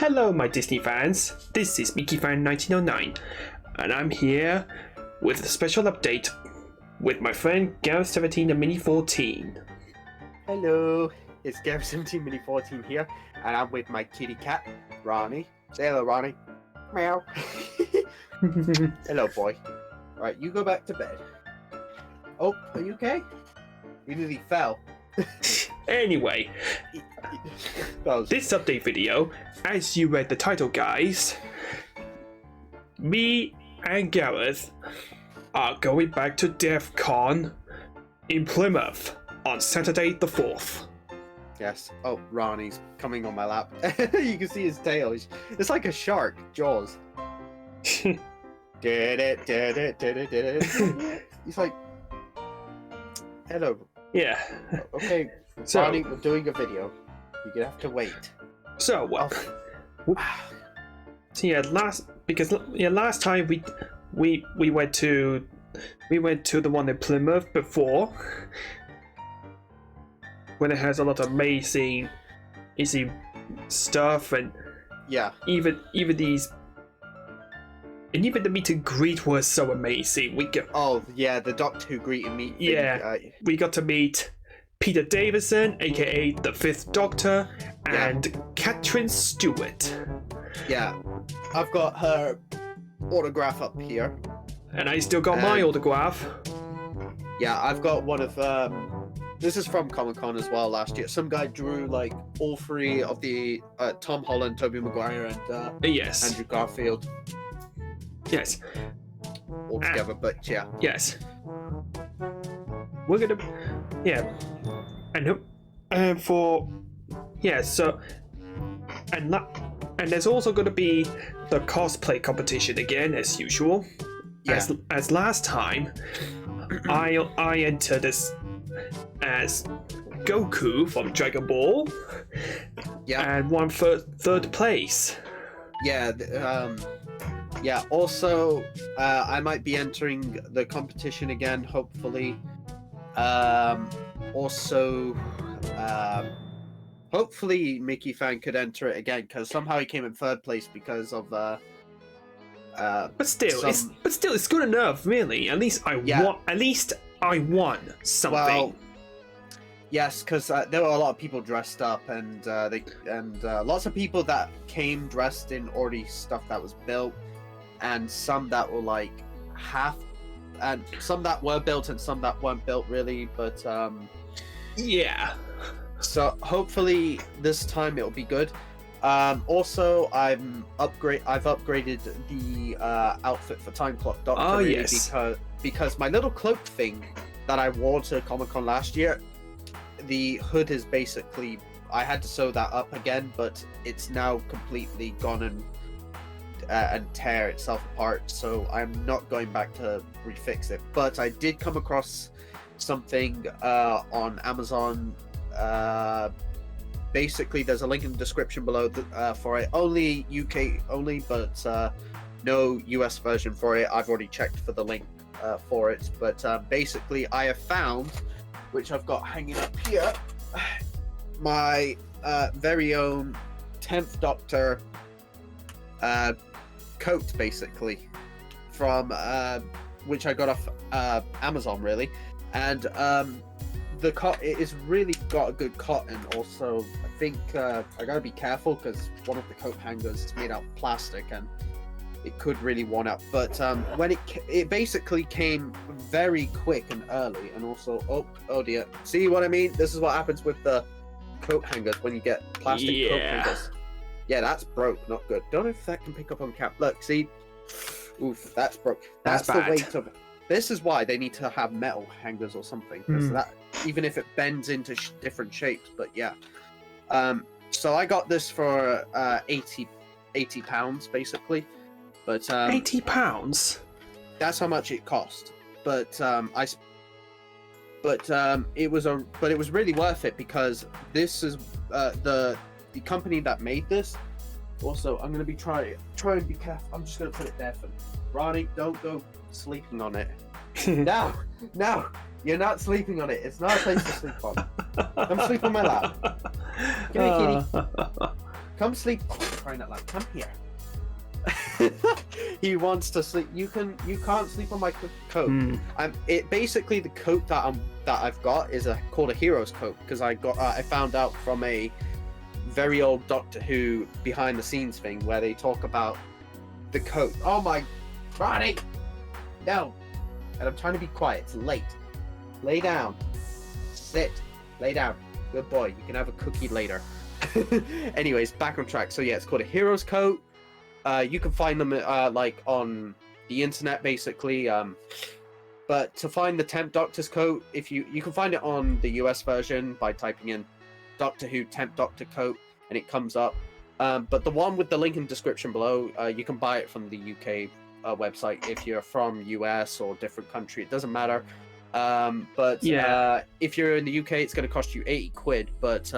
Hello, my Disney fans. This is MickeyFan1909, and I'm here with a special update with my friend Gareth17 and Mini14. Hello, it's Gareth17 Mini14 here, and I'm with my kitty cat, Ronnie. Say hello, Ronnie. Meow. Hello, boy. Alright, you go back to bed. Oh, are you okay? You nearly fell. Anyway, this update video, as you read the title, guys, me and Gareth are going back to DevCon in Plymouth on Saturday the 4th. Yes. Oh, Ronnie's coming on my lap. You can see his tail. It's like a shark. Jaws. He's like, hello. Yeah. Okay, So, Ronnie, we're doing a video. You're gonna have to wait. So, last time we went to the one in Plymouth before, when it has a lot of amazing stuff, and yeah, even the meet and greet was so amazing. Oh yeah, the Doctor Who greet and meet. Yeah, we got to meet Peter Davison, aka the Fifth Doctor, and Catherine Stewart. Yeah, I've got her autograph up here, and I still got my autograph. Yeah, I've got one of this is from Comic-Con as well last year. Some guy drew like all three of the Tom Holland, Tobey Maguire, and yes, Andrew Garfield. Yes. All together, but yeah. Yes. We're gonna, and for, so, and there's also gonna be the cosplay competition again as usual. Yeah. As last time, I entered as Goku from Dragon Ball. Yeah. And won third place. Yeah. Yeah, also, I might be entering the competition again, hopefully. Hopefully Mickey Fan could enter it again, because somehow he came in third place because of, But still, it's good enough, really. At least I won something. Well, yes, because there were a lot of people dressed up, and lots of people that came dressed in already stuff that was built. And some that were like half, and some that were built and some that weren't built really, but yeah. So hopefully this time it'll be good. Also, I've upgraded the outfit for Time Clock Doctor. Oh, really, yes. Because my little cloak thing that I wore to Comic-Con last year, the hood is basically, I had to sew that up again, but it's now completely gone and tear itself apart, so I'm not going back to refix it. But I did come across something on Amazon. Basically, there's a link in the description below for it. Only UK only, but no US version for it. I've already checked for the link for it. But basically, I have found, which I've got hanging up here, my very own 10th Doctor coat, basically, from which I got off Amazon, really. And it is really got a good cotton. Also, I think I gotta be careful because one of the coat hangers is made out of plastic and it could really worn out. But when it basically came very quick and early, and also oh dear, see what I mean? This is what happens with the coat hangers when you get plastic coat hangers. Yeah, that's broke, not good. Don't know if that can pick up on cap. Look, see? Oof, that's broke. That's the weight of it. This is why they need to have metal hangers or something, because that, even if it bends into different shapes, but yeah. So I got this for 80 pounds, basically. But £80? That's how much it cost. But it was really worth it, because this is the company that made this. Also, I'm gonna be try and be careful. I'm just gonna put it there for Ronnie. Don't go sleeping on it. No, you're not sleeping on it. It's not a place to sleep on. Come sleep on my lap. Come here, kitty. Come sleep. crying out loud, come here. He wants to sleep. You can't sleep on my coat. It basically the coat that I've got is called a hero's coat because I found out from a very old Doctor Who behind the scenes thing where they talk about the coat. Oh my body, no! And I'm trying to be quiet. It's late. Lay down. Sit. Lay down. Good boy. You can have a cookie later. Anyways, back on track. So yeah, it's called a hero's coat. You can find them like on the internet basically. But to find the 10th Doctor's coat, if you can find it on the US version by typing in Doctor Who 10th Doctor coat and it comes up. But the one with the link in description below, you can buy it from the UK website if you're from US or different country. It doesn't matter. But if you're in the UK, it's going to cost you 80 quid. But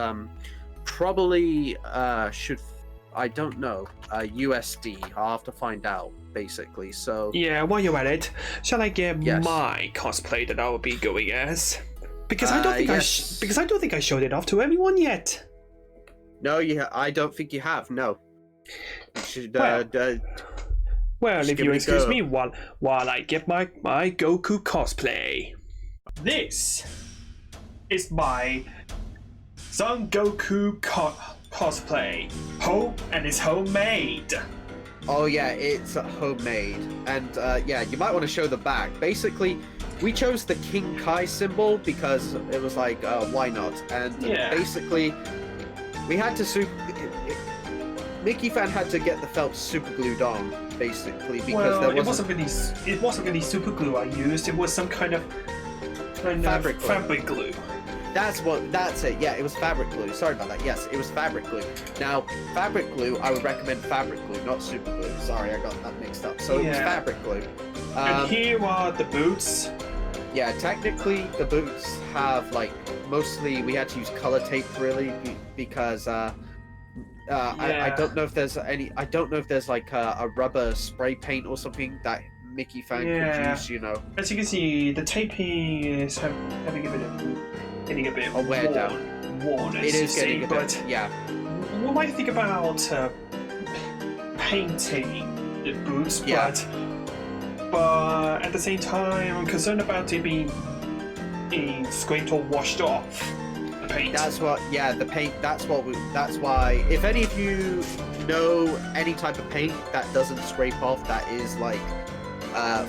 probably I don't know, USD. I'll have to find out, basically. So yeah, while you're at it, shall I get my cosplay that I will be going as? Because I don't think I showed it off to everyone yet. No, I don't think you have. No. You should, well, if you excuse me while I get my Goku cosplay. This is my Son Goku cosplay. And it's homemade. Oh yeah, it's homemade. And yeah, you might want to show the back. Basically, we chose the King Kai symbol because it was like, why not? And basically, we had to Mickey fan had to get the felt super glued on, basically, because there wasn't it wasn't really super glue I used. It was some kind of fabric glue. That's it. Yeah, it was fabric glue. Sorry about that. Yes, it was fabric glue. Now, fabric glue, I would recommend fabric glue, not super glue. Sorry, I got that mixed up. So it was fabric glue. And here are the boots. Yeah, technically the boots have like mostly we had to use color tape really because I don't know if there's like a rubber spray paint or something that Mickey fan could use, you know. As you can see, the taping is getting a bit wear down. Worn. It is getting a bit. Yeah. What might you think about painting the boots? Yeah. But at the same time, I'm concerned about it being scraped or washed off. The paint. That's what. Yeah, the paint. That's why. If any of you know any type of paint that doesn't scrape off, that is like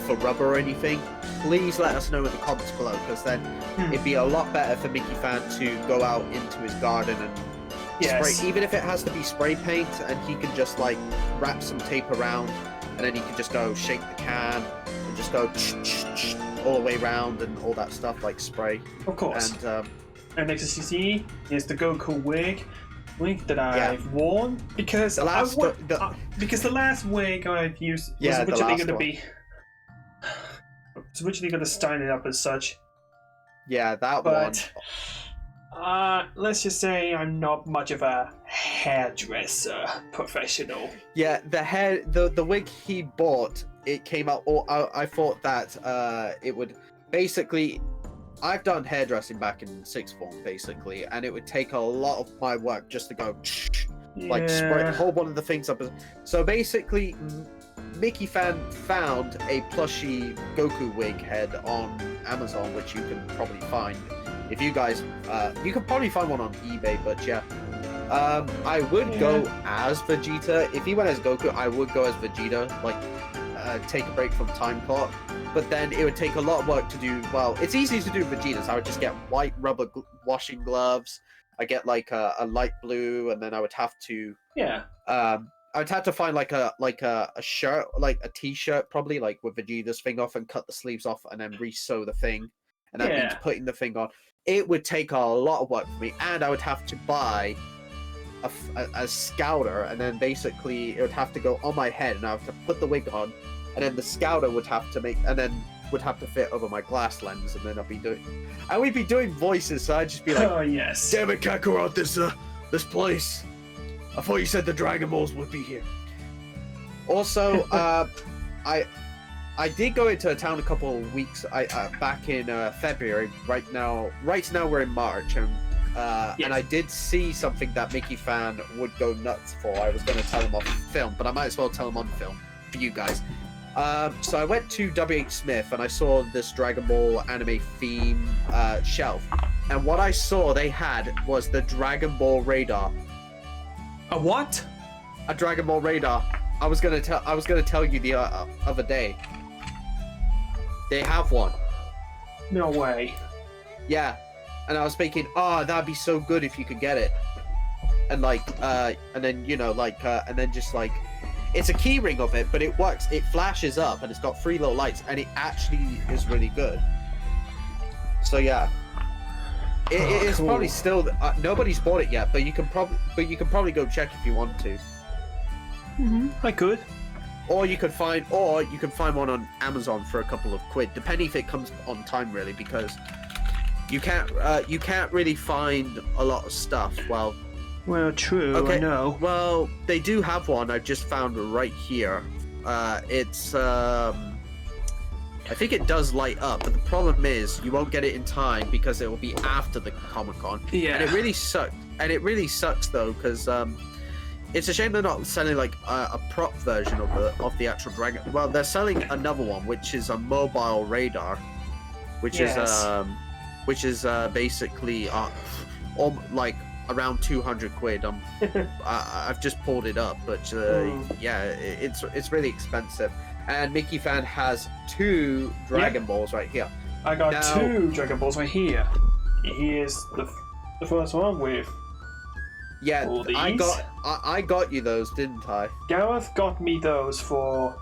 for rubber or anything, please let us know in the comments below, because then it'd be a lot better for Mickey fan to go out into his garden and spray, even if it has to be spray paint, and he can just like wrap some tape around, and then he can just go shake the can and just go all the way around and all that stuff, like spray. Of course. And next as you see is the Goku wig that I've worn, because the last wig I've used was originally going to be. It's originally going to style it up as such. Yeah, that one. Let's just say I'm not much of a hairdresser professional. Yeah, the wig he bought, it came out. I thought that it would basically. I've done hairdressing back in sixth form, basically, and it would take a lot of my work just to go like spray, hold one of the things up. So basically, Mickey fan found a plushy Goku wig head on Amazon, which you can probably find if you guys. You can probably find one on eBay, but yeah. I would go as Vegeta. If he went as Goku, I would go as Vegeta. Like, take a break from time clock. But then it would take a lot of work to do. Well, it's easy to do Vegeta's. I would just get white rubber washing gloves. I get like a light blue, and then I would have to. Yeah. I would have to find like a shirt, like a t-shirt, probably like with Vegeta's thing off, and cut the sleeves off, and then re-sew the thing. And that means putting the thing on. It would take a lot of work for me, and I would have to buy a scouter, and then basically it would have to go on my head, and I would have to put the wig on, and then the scouter would have to fit over my glass lens, and then we'd be doing voices, so I'd just be like, oh yes, damn it, Kakarot, this place. I thought you said the Dragon Balls would be here. Also, I did go into a town a couple of weeks back in February. Right now we're in March, and And I did see something that Mickey fan would go nuts for. I was going to tell him off film, but I might as well tell him on film for you guys. So I went to W.H. Smith and I saw this Dragon Ball anime theme shelf. And what I saw they had was the Dragon Ball radar. A what? A Dragon Ball radar. I was gonna tell you the other day. They have one. No way. Yeah, and I was thinking, oh, that'd be so good if you could get it. And like, and then and then just like, it's a key ring of it, but it works. It flashes up, and it's got 3 little lights, and it actually is really good. So yeah, it is cool. Probably still nobody's bought it yet, but you can probably go check if you want to. I could. Or you can find one on Amazon for a couple of quid, depending if it comes on time, really, because you can't really find a lot of stuff. Well, true. Okay. I know. Well, they do have one. I just found right here. It's I think it does light up, but the problem is you won't get it in time because it will be after the Comic-Con. Yeah. And it really sucks though, because it's a shame they're not selling like a prop version of the actual Dragon. Well, they're selling another one, which is a mobile radar, which is basically like around 200 quid. I've just pulled it up, but yeah, it's really expensive. And Mickey fan has 2 Dragon Balls right here. I got 2 Dragon Balls right here. Here's the first one with. Yeah, I got you those, didn't I? Gareth got me those for,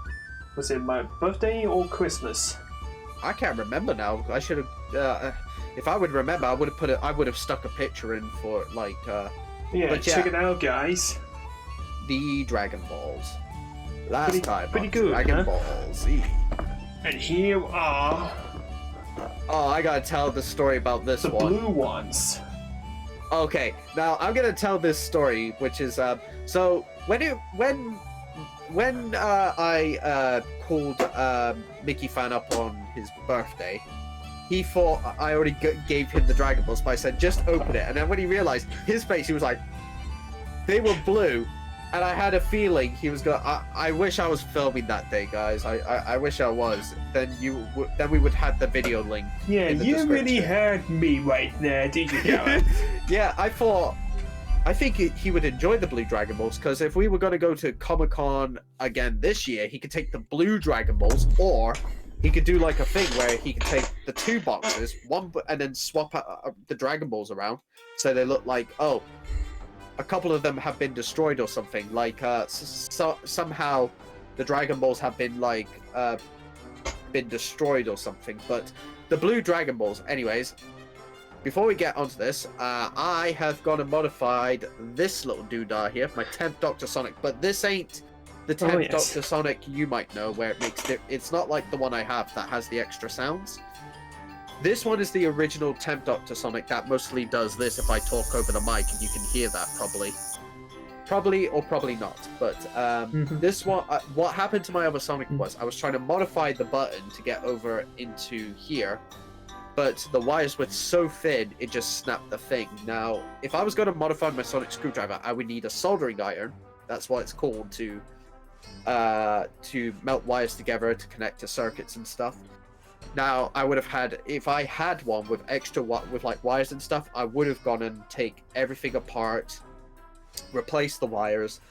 was it my birthday or Christmas? I can't remember now. I should have. If I would remember, I would have stuck a picture in for like. Check it out, guys. The Dragon Balls. Last time. Pretty good. Dragon Balls. And here are. Oh, I gotta tell the story about this one. The blue ones. Okay, now I'm gonna tell this story, which is so when I called Mickey fan up on his birthday, he thought I already gave him the Dragon Balls, but I said just open it, and then when he realized his face, he was like, they were blue, and I had a feeling he was gonna. I wish I was filming that day, guys. I wish I was. Then we would have the video link. Yeah, you really had me right there, did you, Gareth? Yeah, I think he would enjoy the blue Dragon Balls, because if we were going to go to Comic-Con again this year, he could take the blue Dragon Balls, or he could do like a thing where he could take the 2 boxes, and then swap the Dragon Balls around, so they look like, oh, a couple of them have been destroyed or something, like somehow the Dragon Balls have been like been destroyed or something. But the blue Dragon Balls, anyways, before we get onto this, I have gone and modified this little doodah here, my 10th Dr. Sonic, but this ain't the 10th Dr. Sonic you might know, where it makes it's not like the one I have that has the extra sounds. This one is the original 10th Dr. Sonic that mostly does this if I talk over the mic, and you can hear that probably or probably not. But this one, what happened to my other Sonic was I was trying to modify the button to get over into here, but the wires were so thin it just snapped the thing. Now, if I was going to modify my Sonic screwdriver, I would need a soldering iron. That's what it's called, to melt wires together to connect to circuits and stuff. Now, I would have had, if I had one with extra with like wires and stuff, I would have gone and take everything apart, replace the wires,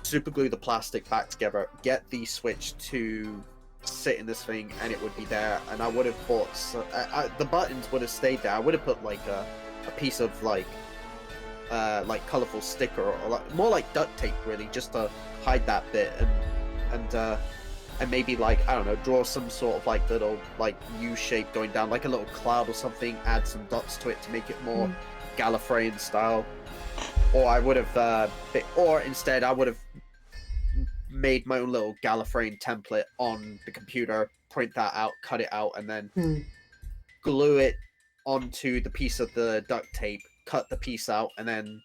super glue the plastic back together, get the switch to sit in this thing, and it would be there. And I would have bought the buttons would have stayed there. I would have put like a piece of like colorful sticker, or like, more like duct tape, really, just to hide that bit, and maybe, like, I don't know, draw some sort of like little like U shape going down, like a little cloud or something, add some dots to it to make it more Gallifreyan style. Or I would have or instead I would have made my own little Gallifreyan template on the computer, print that out, cut it out, and then glue it onto the piece of the duct tape, cut the piece out, and then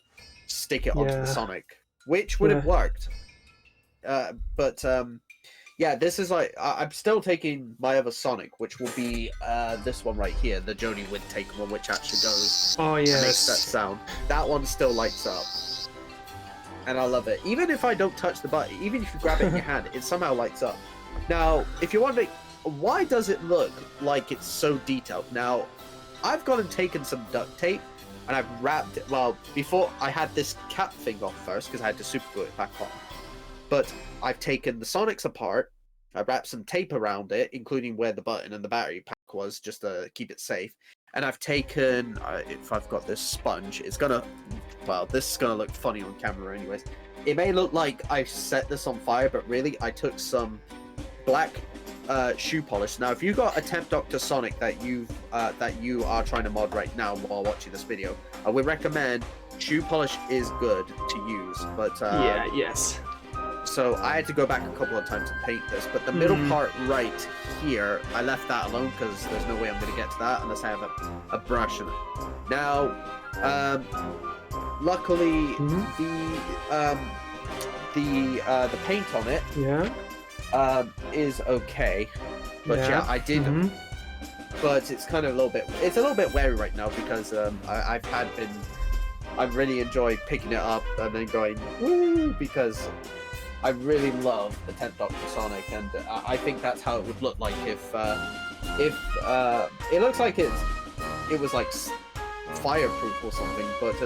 stick it onto the Sonic, which would have worked. But Yeah, this is like I'm still taking my other Sonic, which will be this one right here, the Jody would take one, which actually goes. Oh yes. And makes that sound. That one still lights up, and I love it. Even if I don't touch the button, even if you grab it in your hand, it somehow lights up. Now, if you're wondering why does it look like it's so detailed, now I've gone and taken some duct tape and I've wrapped it. Well, before I had this cap thing off first because I had to super glue it back on. But I've taken the Sonics apart, I wrapped some tape around it, including where the button and the battery pack was, just to keep it safe. And I've taken, if I've got this sponge, it's gonna, well, this is gonna look funny on camera anyways. It may look like I set this on fire, but really I took some black shoe polish. Now, if you got a Temp Dr. Sonic that you are trying to mod right now while watching this video, I would recommend shoe polish is good to use. But yes. So I had to go back a couple of times to paint this, but the middle part right here, I left that alone because there's no way I'm going to get to that unless I have a brush in it. Now, luckily the paint on it is okay, but I did. But it's kind of a little bit wary right now because I really enjoyed picking it up and then going woo because I really love the Temp Dr. Sonic, and I think that's how it would look like if it looks like it was like fireproof or something, but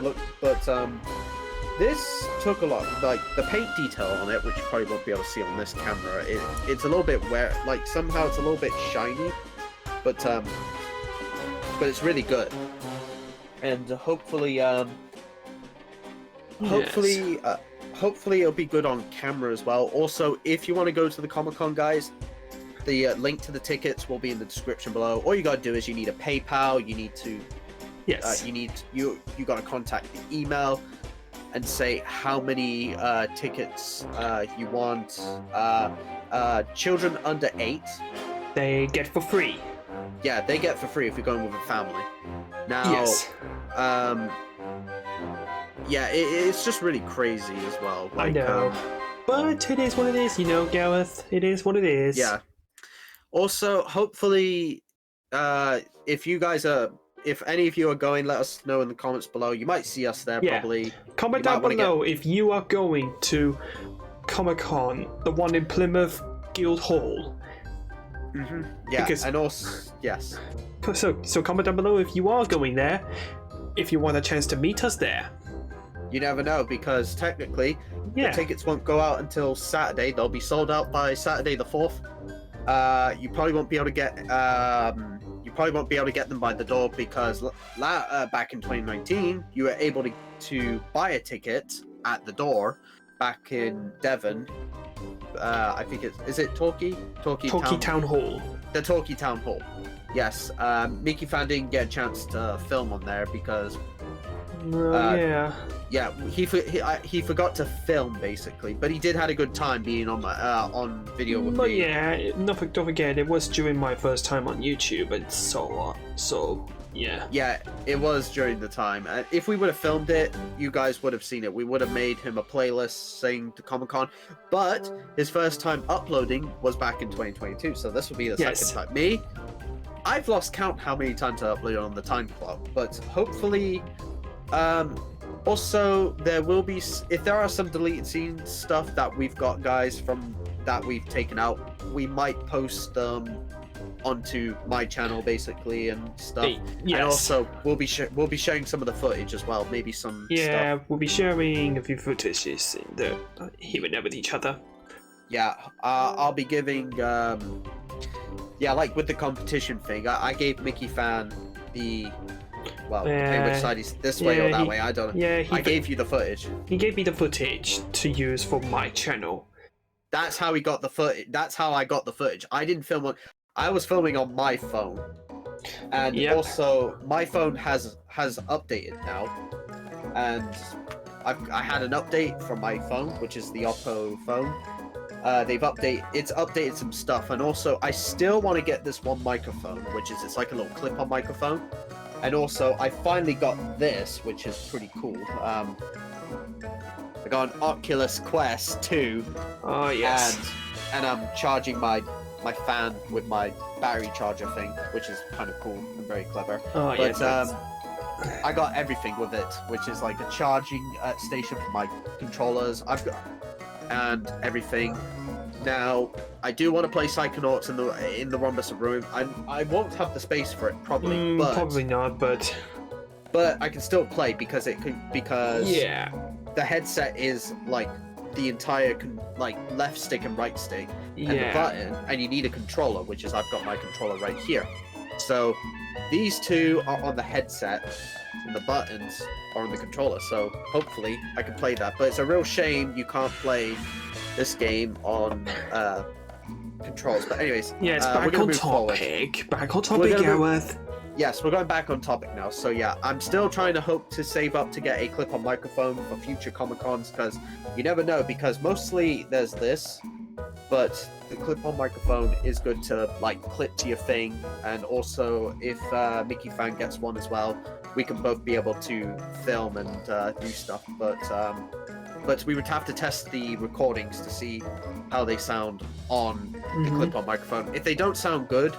this took a lot, like the paint detail on it, which you probably won't be able to see on this camera. It's a little bit like somehow it's a little bit shiny, but it's really good, and hopefully it'll be good on camera as well. Also, if you want to go to the Comic-Con, guys, the link to the tickets will be in the description below. All you gotta do is you need a PayPal. You need to, you gotta contact the email and say how many tickets you want. Children under 8, they get for free. Yeah, they get for free if you're going with a family. Now, yeah, it's just really crazy as well. Like, I know. But it is what it is, you know, Gareth. It is what it is. Yeah. Also, hopefully, if any of you are going, let us know in the comments below. You might see us there, probably. Comment down below if you are going to Comic-Con, the one in Plymouth Guildhall. Yeah, and also, yes. So comment down below if you are going there, if you want a chance to meet us there. You never know, because technically the tickets won't go out until Saturday. They'll be sold out by Saturday the 4th. You probably won't be able to get them by the door because back in 2019 you were able to buy a ticket at the door back in Devon. I think is it Torquay Town Hall. The Torquay Town Hall. Yes. Mickey Fan didn't get a chance to film on there because he forgot to film basically, but he did had a good time being on video with me. But yeah, don't forget it was during my first time on YouTube, and so yeah, it was during the time. If we would have filmed it, you guys would have seen it. We would have made him a playlist saying to Comic-Con, but his first time uploading was back in 2022, so this will be the second time. I've lost count how many times I uploaded on the time clock, but hopefully also there will be, if there are some deleted scene stuff that we've got, guys, from that we've taken out, we might post them onto my channel basically and stuff. And also we'll be sharing some of the footage as well, maybe some stuff. We'll be sharing a few footages in the here and there with each other. I'll be giving like with the competition thing, I gave Mickey Fan the which side is this way or that way, I don't know. I gave you the footage. He gave me the footage to use for my channel. That's how he got the footage. That's how I got the footage. I didn't film on, I was filming on my phone. And also my phone has updated now. And I had an update from my phone, which is the Oppo phone. It's updated some stuff, and also I still want to get this one microphone, which is it's like a little clip-on microphone. And also I finally got this, which is pretty cool. I got an Oculus Quest 2. Oh yes. And and I'm charging my fan with my battery charger thing, which is kind of cool and very clever. Oh, but yes, I got everything with it, which is like a charging station for my controllers. I've got and everything. Now I do want to play Psychonauts in the Rhombus room. I won't have the space for it probably, but probably not. But I can still play because yeah, the headset is like the entire like left stick and right stick and the button, and you need a controller, which is I've got my controller right here. So these two are on the headset and the buttons are on the controller, so hopefully I can play that. But it's a real shame you can't play this game on controls. But anyways, yes, back on topic. Back on topic, Gareth. Yes, we're going back on topic now. So yeah, I'm still trying to hope to save up to get a clip-on microphone for future Comic-Cons, because you never know, because mostly there's this, but the clip-on microphone is good to like clip to your thing, and also if Mickey Fan gets one as well, we can both be able to film and do stuff. But we would have to test the recordings to see how they sound on the clip-on microphone. If they don't sound good,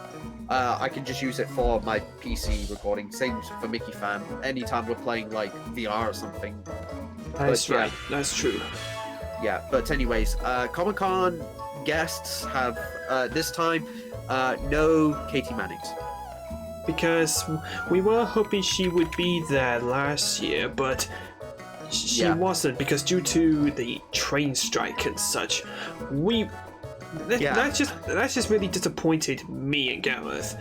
I can just use it for my PC recording. Same for Mickey Fan. Anytime we're playing like VR or something. That's right. That's true. Yeah, but anyways, Comic-Con guests have this time no Katie Mannings. Because we were hoping she would be there last year, but she wasn't, because due to the train strike and such. That's just really disappointed me and Gareth.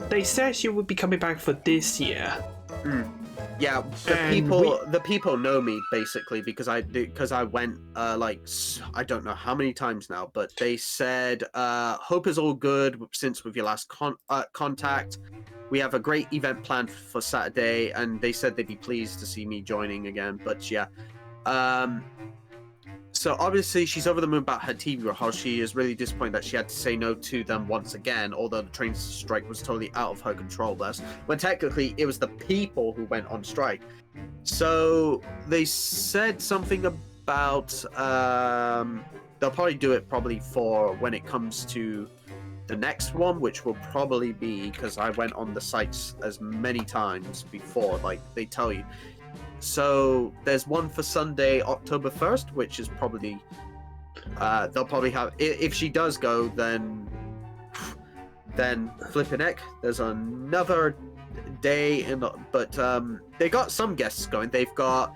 They said she would be coming back for this year. Yeah, the people know me basically because I went like I don't know how many times now, but they said hope is all good since with your last contact. We have a great event planned for Saturday, and they said they'd be pleased to see me joining again. But yeah, so obviously she's over the moon about her TV rehearsal. She is really disappointed that she had to say no to them once again, although the train strike was totally out of her control thus, when technically it was the people who went on strike. So they said something about they'll probably do it for when it comes to the next one, which will probably be, because I went on the sites as many times before, like they tell you. So there's one for Sunday, October 1st, which is probably they'll probably have, if she does go, then flipping heck, there's another day but they got some guests going. They've got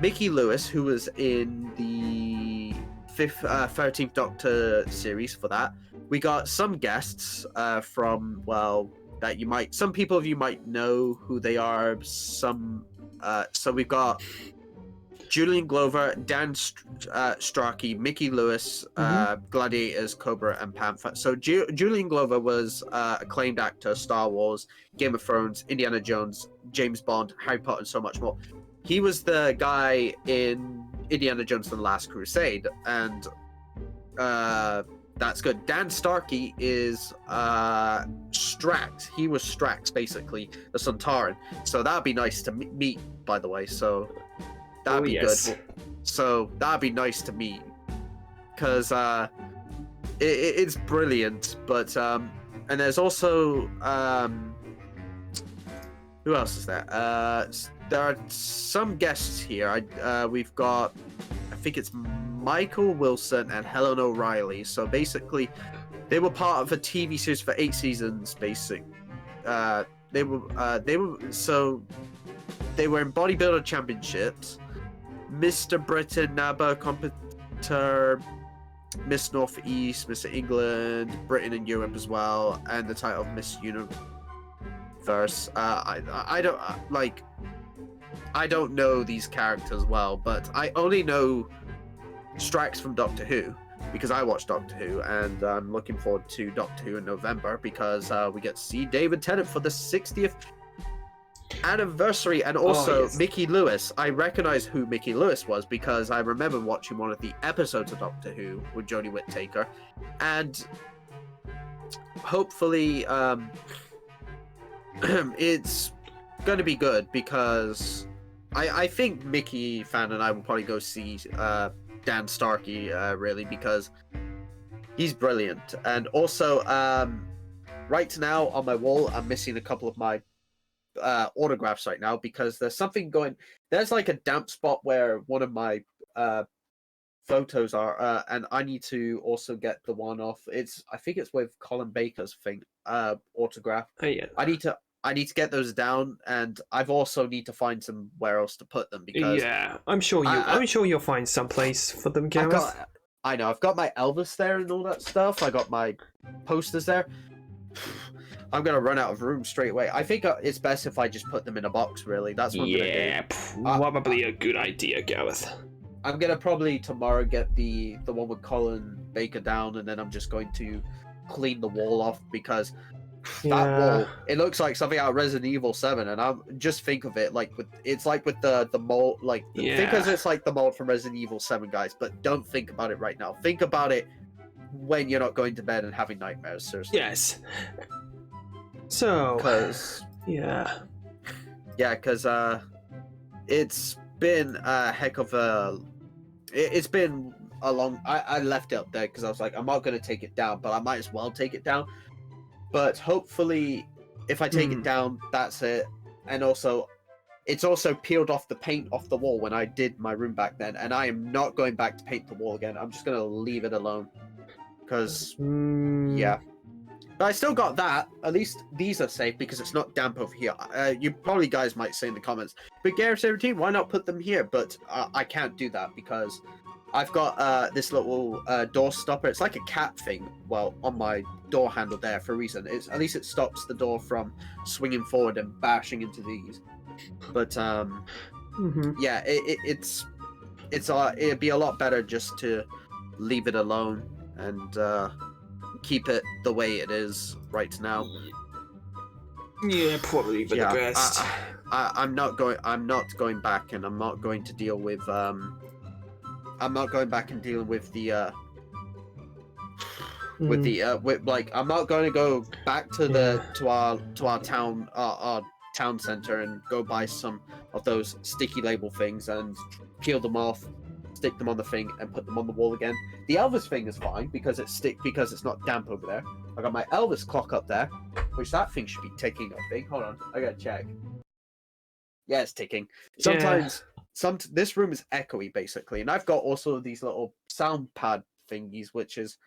Mickey Lewis, who was in the 13th Doctor series for that. We got some guests from, well, that some people of you might know who they are. So we've got Julian Glover, Dan Strachey, Mickey Lewis, Gladiators, Cobra, and Panther. So Julian Glover was acclaimed actor, Star Wars, Game of Thrones, Indiana Jones, James Bond, Harry Potter, and so much more. He was the guy in Indiana Jones and the Last Crusade, and that's good. Dan Strachey is Strax. He was Strax, basically, the Sontaran. So that'd be nice to meet, by the way. So that'd be good. So that'd be nice to meet, because it's brilliant. But and there's also who else is there? There are some guests here. We've got, I think it's Michael Wilson and Helen O'Reilly. So basically, they were part of a TV series for 8 seasons. They were in Bodybuilder Championships, Mr. Britain, NABA competitor, Miss Northeast, Mr. England, Britain and Europe as well, and the title of Miss Universe. I don't know these characters well, but I only know Strax from Doctor Who, because I watch Doctor Who, and I'm looking forward to Doctor Who in November, because we get to see David Tennant for the 60th anniversary, and also Mickey Lewis. I recognize who Mickey Lewis was, because I remember watching one of the episodes of Doctor Who with Jodie Whittaker, and hopefully it's going to be good, because I think Mickey Fan and I will probably go see Dan Strachey, really, because He's brilliant. And also, right now on my wall, I'm missing a couple of my autographs right now because there's something going. There's like a damp spot where one of my photos are, and I need to also get the one off. I think it's with Colin Baker's thing, autograph. Oh, yeah. I need to get those down, and I've also need to find somewhere else to put them because I'm sure you'll find some place for them, Gareth. I know I've got my Elvis there and all that stuff. I got my posters there. I'm gonna run out of room straight away. I think it's best if I just put them in a box. Really, that's what I'm gonna do. Probably a good idea, Gareth. I'm gonna probably tomorrow get the one with Colin Baker down, and then I'm just going to clean the wall off because that wall, it looks like something out of Resident Evil 7, and I'm just think of it like with the mold, like think as it's like the mold from Resident Evil 7, guys. But don't think about it right now. Think about it when you're not going to bed and having nightmares. Seriously. Yes. So. Because it's been a heck of a. It's been a long. I left it up there because I was like, I'm not going to take it down, but I might as well take it down. But hopefully, if I take it down, that's it. And also, it's also peeled off the paint off the wall when I did my room back then, and I am not going back to paint the wall again. I'm just going to leave it alone. Because, But I still got that. At least these are safe because it's not damp over here. You probably guys might say in the comments, but Gareth 17, why not put them here? But I can't do that because I've got this little door stopper. It's like a cat thing, well, on my door handle there for a reason. At least it stops the door from swinging forward and bashing into these. But yeah, it'd be a lot better just to leave it alone and keep it the way it is right now. Yeah, probably the best. I'm not going back, and I'm not going to deal with I'm not going back and dealing with the I'm not going to go back to our town center and go buy some of those sticky label things and peel them off, stick them on the thing, and put them on the wall again. The Elvis thing is fine because it's not damp over there. I got my Elvis clock up there, which that thing should be ticking, I think. Hold on, I gotta check. Yeah, it's ticking. Sometimes this room is echoey basically, and I've got also these little sound pad thingies, which is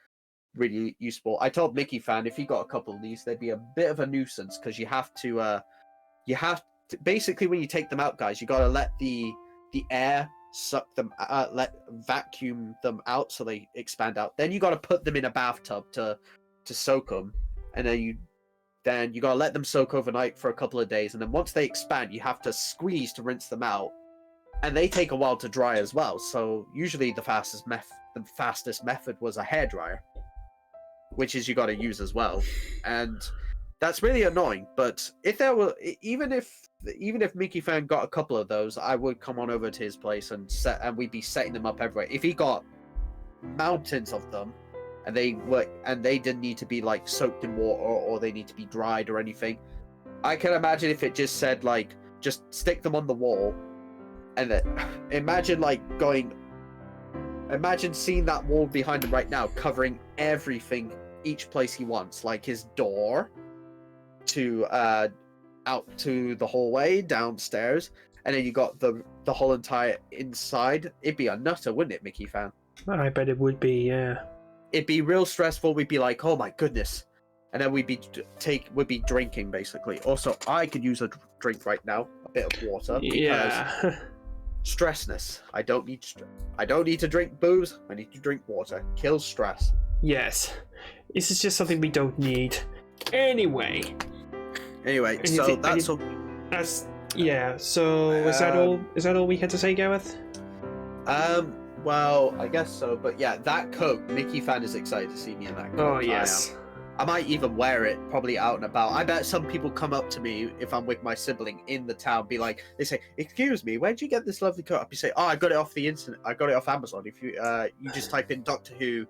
really useful. I told Mickey Fan if he got a couple of these, they'd be a bit of a nuisance because you have to basically when you take them out, guys, you gotta let the air suck them, vacuum them out so they expand out. Then you gotta put them in a bathtub to soak them, and then you gotta let them soak overnight for a couple of days, and then once they expand, you have to squeeze to rinse them out. And they take a while to dry as well. So usually the fastest method was a hairdryer, which is you got to use as well. And that's really annoying. But if there were, even if Mickey Fan got a couple of those, I would come on over to his place and we'd be setting them up everywhere. If he got mountains of them, and they didn't need to be like soaked in water or they need to be dried or anything, I can imagine if it just said like just stick them on the wall. And then imagine seeing that wall behind him right now, covering everything, each place he wants, like his door to out to the hallway downstairs, and then you got the whole entire inside. It'd be a nutter, wouldn't it, Mickey Fan? I bet it would be, yeah. It'd be real stressful. We'd be like, oh my goodness, and then we'd be drinking basically. Also, I could use a drink right now, a bit of water, because stressness. I don't need to drink booze. I need to drink water. Kills stress. Yes, this is just something we don't need. Anyway, so that's all. So is that all? Is that all we had to say, Gareth? Well, I guess so. But yeah, that coat. Mickey Fan is excited to see me in that coat. Oh yes. I might even wear it, probably out and about. I bet some people come up to me if I'm with my sibling in the town, they say, "Excuse me, where'd you get this lovely coat?" You say, "Oh, I got it off the internet. I got it off Amazon." If you just type in Doctor Who,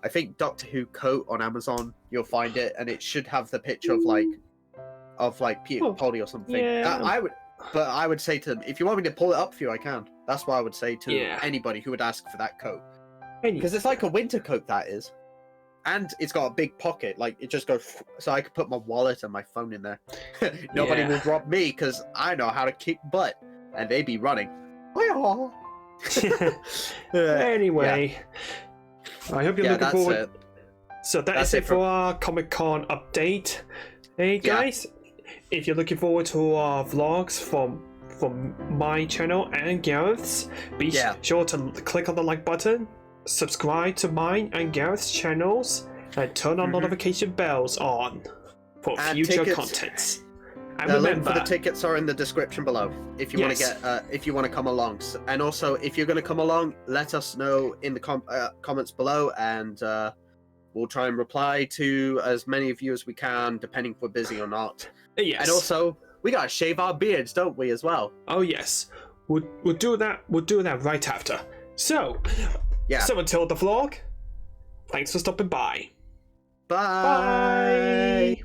I think Doctor Who coat on Amazon, you'll find it, and it should have the picture of Peter Capaldi or something. Yeah. I would say to them, if you want me to pull it up for you, I can. That's what I would say to anybody who would ask for that coat, because it's like a winter coat, that is. and it's got a big pocket. Like it just goes, so I could put my wallet and my phone in there. Nobody will rob me because I know how to kick butt, and they be running. Anyway, I hope you're looking forward. It. So that's it for our Comic-Con update. Hey guys, if you're looking forward to our vlogs from my channel and Gareth's, be sure to click on the like button, subscribe to mine and Gareth's channels, and turn on notification bells on for future contents. And the remember, link for the tickets are in the description below if you want to get if you want to come along. And also, if you're going to come along, let us know in the comments below, and we'll try and reply to as many of you as we can, depending if we're busy or not. Yes. And also, we gotta shave our beards, don't we, as well? Oh yes, we'll do that. We'll do that right after. So, so until the vlog, thanks for stopping by. Bye. Bye.